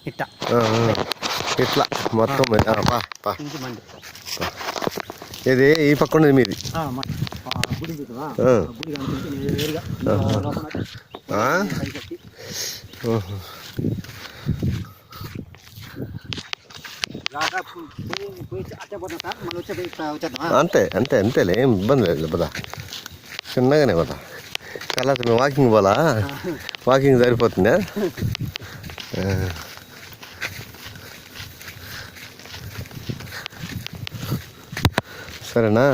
ఇట్లా ఇట్లా మొత్తం ఇది ఈ పక్క ఉండేది మీది. అంతే అంతే అంతేలే, ఏం ఇబ్బంది లేదు పదా, చిన్నగానే పదా. తర్వాత మేము వాకింగ్ పోలా, వాకింగ్ సరిపోతుందా? సరేనా?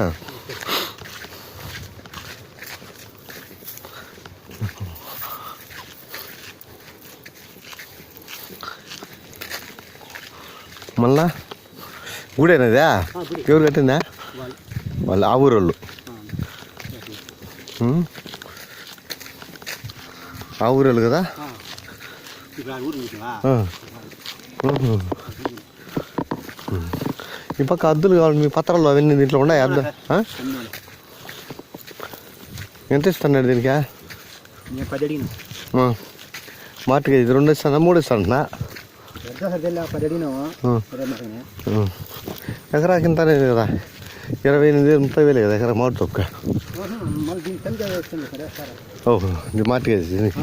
మళ్ళా గుడేనదా? ఎవరు కట్టిందా? వాళ్ళు ఆ ఊరోళ్ళు, ఆ ఊరోళ్ళు కదా. ఈ పక్క అద్దులు కావాలి మీ పత్రాలు అవన్నీ దీంట్లో ఉన్నాయి. అద్దు ఎంత ఇస్తున్నాడు దీనికి? మార్టికి ఇది 2 ఇస్తానా 3 ఇస్తానా? ఎకరాకి ఇంత కదా, 28,000-30,000 కదా ఎకరా మామిడి తొక్క. ఓహో, ఇది మార్టికి దీనికి.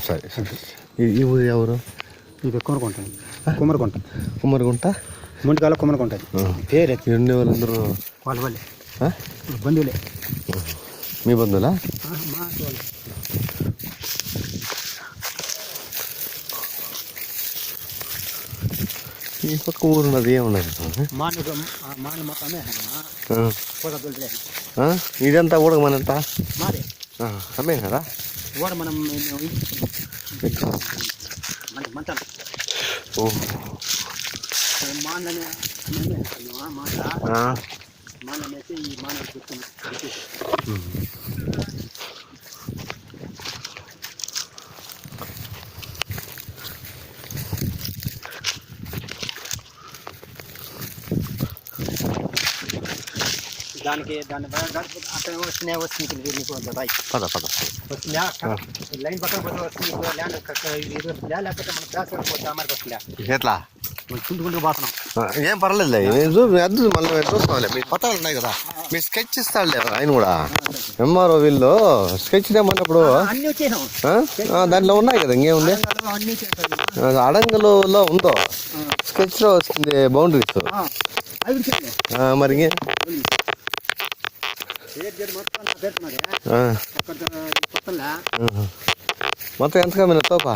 సరే సరే. ఈ ఊరు ఎవరు? ఇది కుమ్మరకుంట. కుమ్మరకుంట ముందుకాల కుమ్మరకుంట పేరు. ఉండే వాళ్ళందరూ వాళ్ళ బంధువులే. మీ బంధువులా? ఈ పక్క ఊరున్నది ఏమున్నది? ఇదంతా ఊడకమనంతా అమ్మే కదా. మనం మానేసి ఈ మాన దానికి అక్కడ వస్తుంది పద పద వస్తుందా? లైన్ పక్కన వస్తుంది ల్యాండ్ లేకపోతే మన క్లాస్ అమరికి వస్తుందా? ఎట్లా చుట్టుకుంటూ పోతున్నాం. ఏం పర్లేదులే, అద్దు మళ్ళీ చూసుకోవాలి. మీ పత్రాలు ఉన్నాయి కదా, మీ స్కెచ్ ఇస్తాడులే ఆయన కూడా. ఎంఆర్ఓ వీళ్ళు స్కెచ్ తెమ్మన్నప్పుడు దాంట్లో ఉన్నాయి కదా. ఇంకేముంది, అడంగలో ఉందో స్కెచ్లో వస్తుంది బౌండరీస్. మరి మొత్తం ఎంత కమ్మిన తోపా?